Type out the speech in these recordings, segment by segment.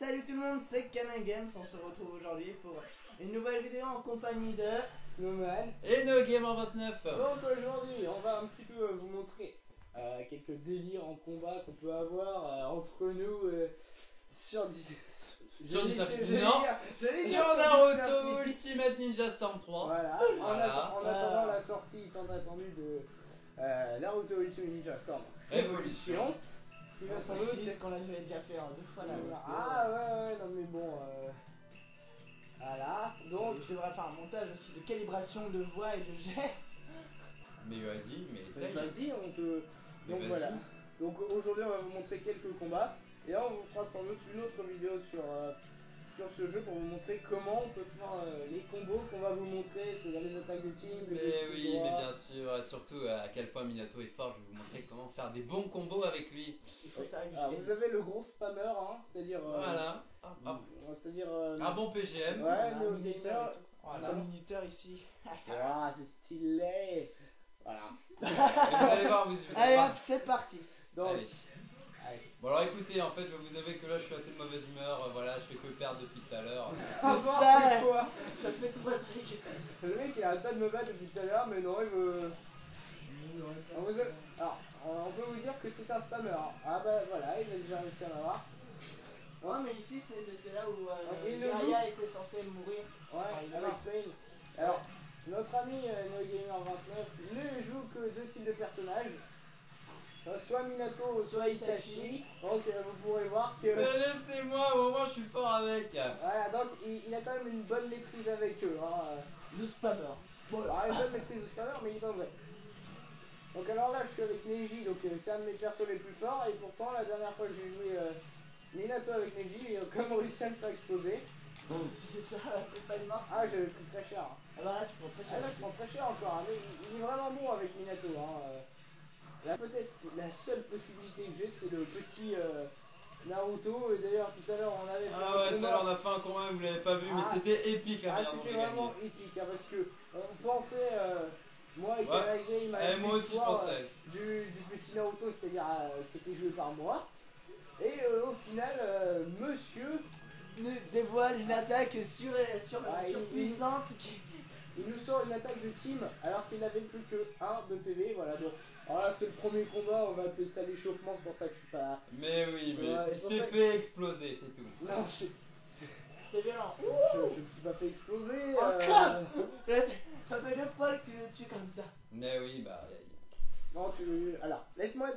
Salut tout le monde, c'est Canin Games, on se retrouve aujourd'hui pour une nouvelle vidéo en compagnie de Snowman et NeoGamer29. Donc aujourd'hui on va un petit peu vous montrer quelques délires en combat qu'on peut avoir entre nous sur Naruto Ultimate Ninja Storm 3. Voilà, en attendant la sortie tant attendue de Naruto Ultimate Ninja Storm Révolution. Qui va sans doute qu'on l'avait déjà fait en 2 fois là. Ah ouais, non mais bon voilà, donc je devrais faire un montage aussi de calibration de voix et de gestes. Mais vas-y, mais essaye. Vas-y, on te... Donc voilà. Donc aujourd'hui on va vous montrer quelques combats. Et là on vous fera sans doute une autre vidéo sur ce jeu pour vous montrer comment on peut faire les combos qu'on va vous montrer, c'est-à-dire les attaques de team. Mais oui, mais bien sûr, surtout à quel point Minato est fort, je vais vous montrer comment faire des bons combos avec lui. Alors, vous avez le gros spammer, hein, c'est-à-dire... voilà. C'est-à-dire... un bon PGM. Ouais, NeoGamer. Voilà. Un minuteur ici. Voilà, c'est stylé. Voilà. Vous allez voir, allez hop, c'est parti. Donc, allez. Bon alors écoutez, en fait je vais vous avouer que là je suis assez de mauvaise humeur, voilà, je fais que perdre depuis tout à l'heure. C'est ça, quoi. Ça fait 3 trucs. Le mec il arrête pas de me battre depuis tout à l'heure, mais non il veut... Alors, on peut vous dire que c'est un spammer. Ah bah voilà, il a déjà réussi à m'avoir. Ouais, mais ici c'est là où Jiraiya était censé mourir. Ouais, avec Pain. Alors, notre ami NeoGamer29 ne joue que 2 types de personnages. Soit Minato, soit Itachi. Donc vous pourrez voir que... Mais laissez-moi, au moins je suis fort avec. Voilà, donc il a quand même une bonne maîtrise avec eux. Hein. Le spammer. Voilà. Alors, une bonne maîtrise de spammer, mais il est pas vrai. Donc alors là je suis avec Neji, donc c'est un de mes persos les plus forts. Et pourtant la dernière fois que j'ai joué Minato avec Neji, il a quand même réussi à me faire exploser. C'est ça l'accompagnement. Ah, j'avais pris très cher. Ah bah là tu prends très cher. Ah là je prends très cher encore, hein. Mais il est vraiment bon avec Minato. Hein. Là peut-être la seule possibilité que j'ai c'est le petit Naruto. Et d'ailleurs tout à l'heure on avait fait ah ouais, tout à l'heure on a fait un combat, vous l'avez pas vu, mais c'était épique la manière dont c'était j'ai vraiment gagné. épique, hein, parce que on pensait, moi et Kanagame, et moi aussi je pensais. Du petit Naruto, c'est-à-dire qui était joué par moi. Et au final, monsieur nous dévoile une attaque surpuissante il nous sort une attaque de team alors qu'il n'avait plus que 1 de PV. Voilà, donc voilà, c'est le premier combat, on va appeler ça l'échauffement, c'est pour ça que je suis pas... Mais oui, mais il s'est fait exploser, c'est tout. Non, c'était violent. Je me suis pas fait exploser. Ça fait 2 fois que tu le tues comme ça. Mais oui, bah... Non, alors, laisse-moi...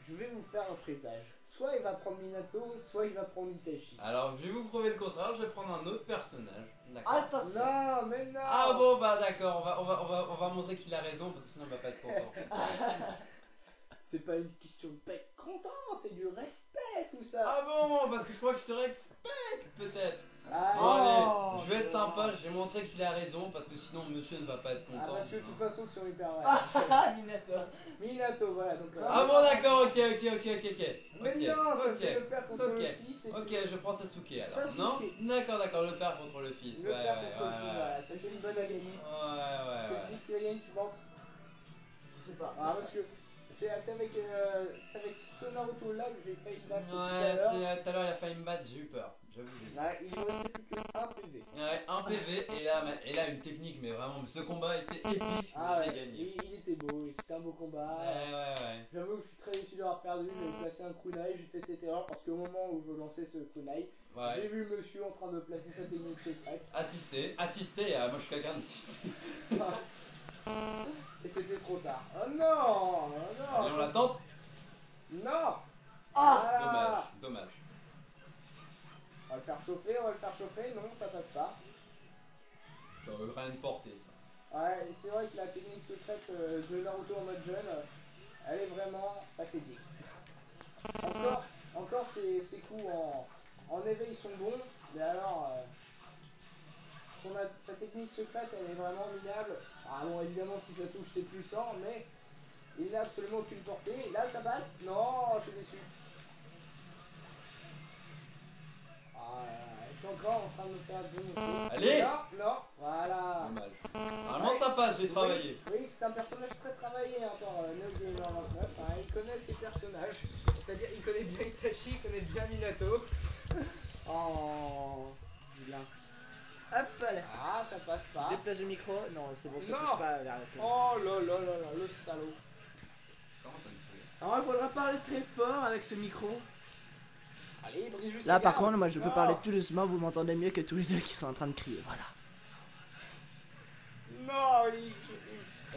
Je vais vous faire un présage. Soit il va prendre Minato, soit il va prendre Itachi. Alors, je vais vous prouver le contraire, je vais prendre un autre personnage. D'accord. Attention. Non, mais non. Ah bon, bah d'accord, on va montrer qu'il a raison, parce que sinon il va pas être content. C'est pas une question de pas être content, c'est du respect tout ça. Ah bon, parce que je crois que je te respecte peut-être. Ah, bon allez, je vais être sympa, je vais montrer qu'il a raison, parce que sinon monsieur ne va pas être content. Ah parce que de toute façon si on y perd... Minato, voilà. Donc, ah bon d'accord, ok. Mais non, c'est le père contre le fils. Ok, je prends Sasuke alors. Sasuke. Non. D'accord, le père contre le fils. Le père contre le fils, voilà, c'est le fils qui va gagner. Ouais. C'est le fils qui va gagner, tu penses? Je sais pas. Ah parce que c'est avec ce Naruto là que j'ai failli battre tout à Ouais, l'heure. tout à l'heure il a failli me battre, j'ai eu peur. J'avoue. Là, il ne restait plus que 1 PV. Ouais, 1 PV et là une technique, mais vraiment ce combat était épique, Ah j'ai ouais, gagné. il était beau, c'était un beau combat. Ouais. J'avoue que je suis très déçu d'avoir perdu, j'ai placé un kunai, j'ai fait cette erreur parce qu'au moment où je lançais ce kunai, j'ai vu monsieur en train de placer sa technique secrète. Assister, moi je suis quelqu'un d'assister. Et c'était trop tard. Oh non, Et on la tente. Non. Ah, dommage. On va le faire chauffer, non ça passe pas. Ça veut rien de porter ça. Ouais, c'est vrai que la technique secrète de Naruto en mode jeune, elle est vraiment pathétique. Encore ses coups en éveil sont bons, mais alors sa technique secrète elle est vraiment minable. Ah bon évidemment si ça touche c'est puissant, mais il n'a absolument aucune portée. Là ça passe. Non, je suis déçu. Je suis encore en train de me faire démonter. Allez. Non, voilà. Dommage. Normalement ça passe, j'ai travaillé. Oui, c'est un personnage très travaillé par NeoGamer29. Il connaît ses personnages. C'est-à-dire il connaît bien Itachi, il connaît bien Minato. Oh, vilain. Hop là. Ah, ça passe pas. Déplace le micro. Non, c'est bon, ça Non. touche pas vers la télé. Oh là là là là, le salaud. Comment ça me saoule? Alors, il faudra parler très fort avec ce micro. Allez, brise juste. Là, par contre, moi, je peux parler tout doucement. Vous m'entendez mieux que tous les deux qui sont en train de crier. Voilà. Non,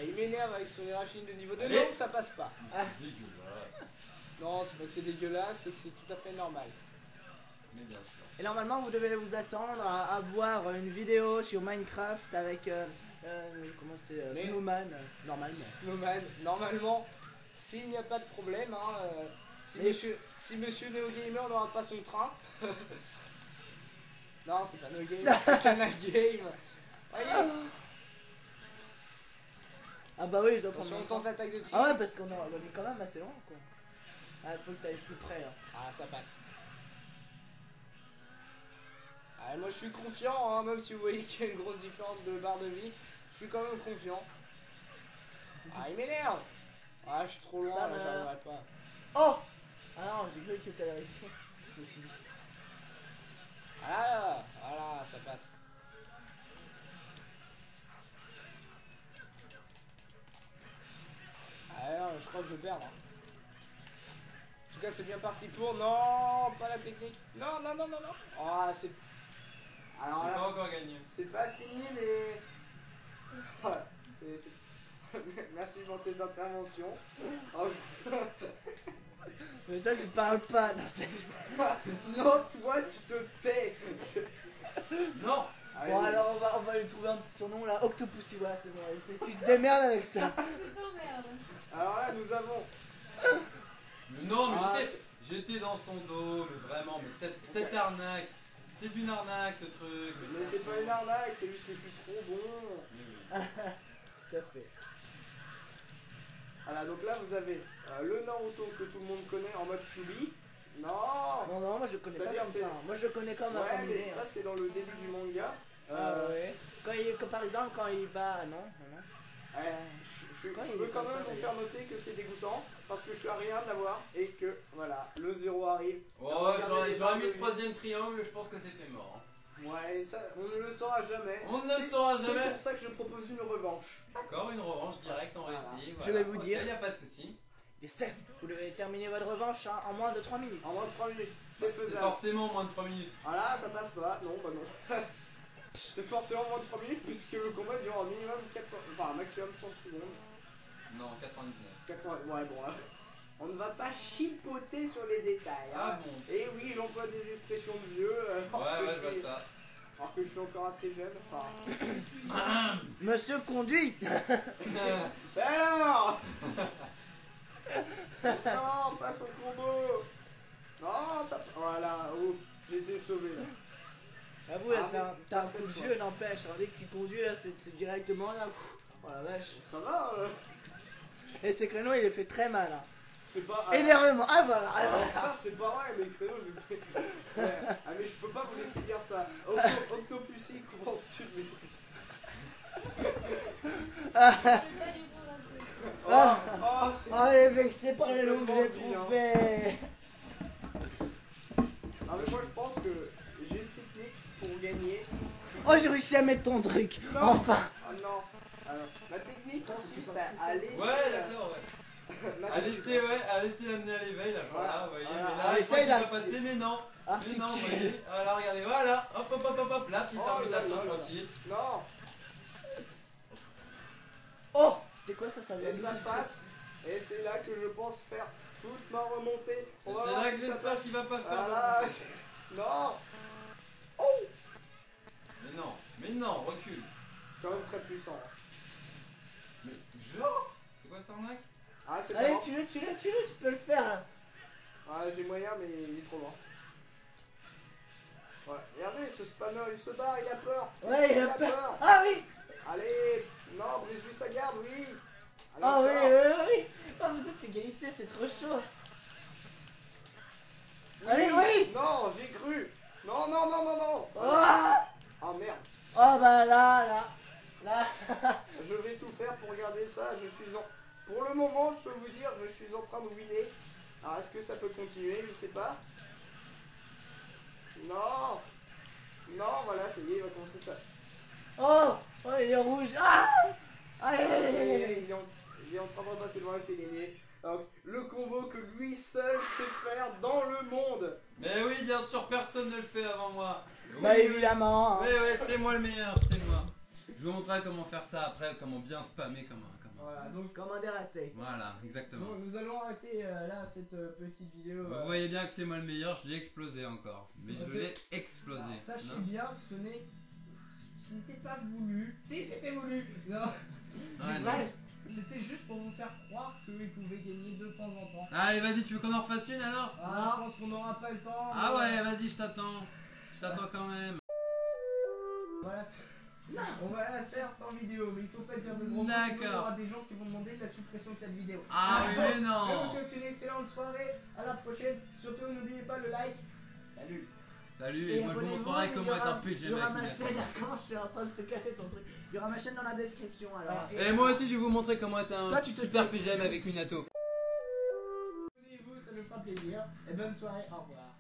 il m'énerve avec son Hirachine de niveau 2. Allez. Non, ça passe pas. C'est dégueulasse. Non, c'est pas que c'est dégueulasse, c'est que c'est tout à fait normal. Mais bien sûr. Et normalement, vous devez vous attendre à voir une vidéo sur Minecraft avec. Comment c'est Mais- Snowman, normalement. Snowman, normalement, s'il n'y a pas de problème, hein, Mais- si monsieur NeoGamer ne rate pas son train. Non, c'est pas NeoGamer, c'est Canal Game. Voyez, Ah bah oui, je dois prendre attention, mon on temps. tente l'attaque de tir. Ah ouais, parce qu'on est quand même assez loin, quoi. Ah, faut que t'ailles plus près, là. Ah, ça passe. Ah, moi je suis confiant, hein, même si vous voyez qu'il y a une grosse différence de barre de vie, je suis quand même confiant. Ah, il m'énerve. Ah, je suis trop loin, là, j'arriverai pas. Oh. Ah non, j'ai cru que t'allais réussir. Je me suis dit. Voilà, voilà, ça passe. Ah non, je crois que je perds. Hein. En tout cas, c'est bien parti pour. Non, pas la technique. Non, non, non, non, non. Ah, c'est. Alors J'ai là, pas encore gagné. c'est pas fini, mais. Ah, Merci pour cette intervention. Oh, Mais toi, tu parles pas. Non, non, toi, tu te tais. Non. Allez, bon, alors on va lui trouver un petit surnom là. Octopussy, voilà, c'est bon. Tu te démerdes avec ça. Putain, merde. alors là, nous avons. Mais non, mais Ah, j'étais dans son dos, mais vraiment, mais cette arnaque, c'est une arnaque ce truc. Mais c'est pas une arnaque, c'est juste que je suis trop bon. Tout à fait. Voilà, donc là vous avez le Naruto que tout le monde connaît en mode QB. Non. Non, non, moi je connais pas C'est-à-dire, comme c'est- ça. Moi je connais comme un Ouais, combiné, mais hein. ça c'est dans le début du manga. Ah ouais. Comme par exemple, quand il bat. Non, non, non. Ouais, je Quand il peux est quand comme même ça, vous d'ailleurs. faire noter que c'est dégoûtant parce que je suis à rien de l'avoir et que voilà, le 0 arrive. Oh, Regardez les j'aurais barres mis de le vie. troisième triangle, je pense que t'étais mort. Hein. Ouais, ça, on ne le saura jamais. On ne le C'est- saura C'est jamais. pour ça que je propose une revanche. D'accord, une revanche directe en Voilà. réussi. Je vais vous dire. Il n'y a pas de souci. Et certes, vous devez terminer votre revanche hein, en moins de 3 minutes. En moins de 3 minutes. C'est C'est faisable. forcément moins de 3 minutes. Voilà, ça passe pas. Non, bah non. C'est forcément moins de 3 minutes puisque le combat dure un minimum 80, enfin un maximum 100 secondes. Non, 99. 80, ouais, bon, là. On ne va pas chipoter sur les détails. Ah Hein. bon. Et oui, j'emploie des expressions de vieux. Ouais, ouais, je vois ça. Alors que je suis encore assez jeune. Enfin. Monsieur conduit. Alors non, passe au combo. Non, ça. Voilà, ouf, j'ai été sauvé là. Avoue, Ah, t'as un pas cette coup de fois. vieux, n'empêche. Dès que tu conduis là, c'est directement là. Oh la vache. Ça va Et ces créneaux, il les fait très mal. Hein. C'est pas. Énervement. Ah voilà. Ah, Alors voilà. ça c'est pas vrai, mes créneaux je les fais. Ouais. Ah mais je peux pas vous laisser dire ça. Octopussy, comment tu le Oh, c'est. Oh les mecs, c'est pas C'est les noms que j'ai tellement trouvé. Ah mais moi je pense que j'ai une technique pour gagner. Oh, j'ai réussi à mettre ton truc. Non. Enfin. Ah non. Alors, la technique consiste à laisser. Ouais, d'accord, ouais. la- À laisser, ouais, à laisser l'amener à l'éveil, là, genre Voilà. là, vous voyez. Voilà. Mais là, Ah, il croit essaye, qu'il là. va passer, mais non. Mais Articulé. non, vous voyez. Voilà, regardez, voilà. Hop, hop, hop, hop, hop. La petite Oh là invitation là là. tranquille. Non. Oh, c'était quoi ça? Ça vient Et ça passe. Et c'est là que je pense faire toute ma remontée. On va C'est voir là si que ça j'espère passe. qu'il va pas faire. Voilà. Non. Mais non, recule. C'est quand même très puissant. Mais genre, c'est quoi cette arnaque? Ah c'est Allez, bon. tue-le, tu peux le faire là. Ah j'ai moyen mais il est trop loin. Ouais. Regardez ce spammer, il se bat, il a peur. Ouais, il a peur. Ah oui. Allez, non, brise-lui sa garde, oui. Allez, Ah oui, encore. oui, oui. Oh, vous êtes égalité, c'est trop chaud. Allez, oui. Non, j'ai cru. Non, non, non, non, non. Ah, Ah merde. oh bah là. Je vais tout faire pour regarder ça. Je suis en. Pour le moment, je peux vous dire, je suis en train de winner. Alors, est-ce que ça peut continuer? Je sais pas. Non. voilà, ça y est, il va commencer ça. Oh, oh, il est rouge. Ah, Ça y est, allez. il est en train de repasser devant, c'est gagné. Donc, le combo que lui seul sait faire dans le monde. Mais oui, bien sûr, personne ne le fait avant moi. Bah Oui, évidemment. Oui, oui, c'est moi le meilleur, c'est moi. Je vous montrerai comment faire ça après, comment bien spammer comme un. Voilà, donc Comment dérater. Voilà, exactement. bon, nous allons arrêter là cette petite vidéo. Vous voyez bien que c'est moi le meilleur, je l'ai explosé encore. Mais je l'ai explosé. Alors, sachez Non bien que ce n'était pas voulu. Si, c'était voulu. Non, Ouais, non. Bref. c'était juste pour vous faire croire qu'il pouvait gagner de temps en temps. Allez, vas-y, tu veux qu'on en refasse une alors? Ah, je pense qu'on n'aura pas le temps. Ah mais ouais, vas-y, je t'attends. Je t'attends quand même. on va la faire sans vidéo, mais il faut pas dire de gros mots, sinon il y D'accord. aura des gens qui vont demander la suppression de cette vidéo. Ah oui, mais Je vous non. souhaite une excellente soirée, à la prochaine. Surtout n'oubliez pas le like. Salut. Salut, et moi je vous abonnez-vous, montrerai il y comment être aura- un PG Il y aura avec ma une chaîne, quand je suis en train de te casser ton truc. Il y aura ma chaîne dans la description alors. Et moi aussi je vais vous montrer comment être un Toi, tu te super tais. PGM avec Minato. Abonnez-vous, ça nous fera plaisir. Et bonne soirée, au revoir.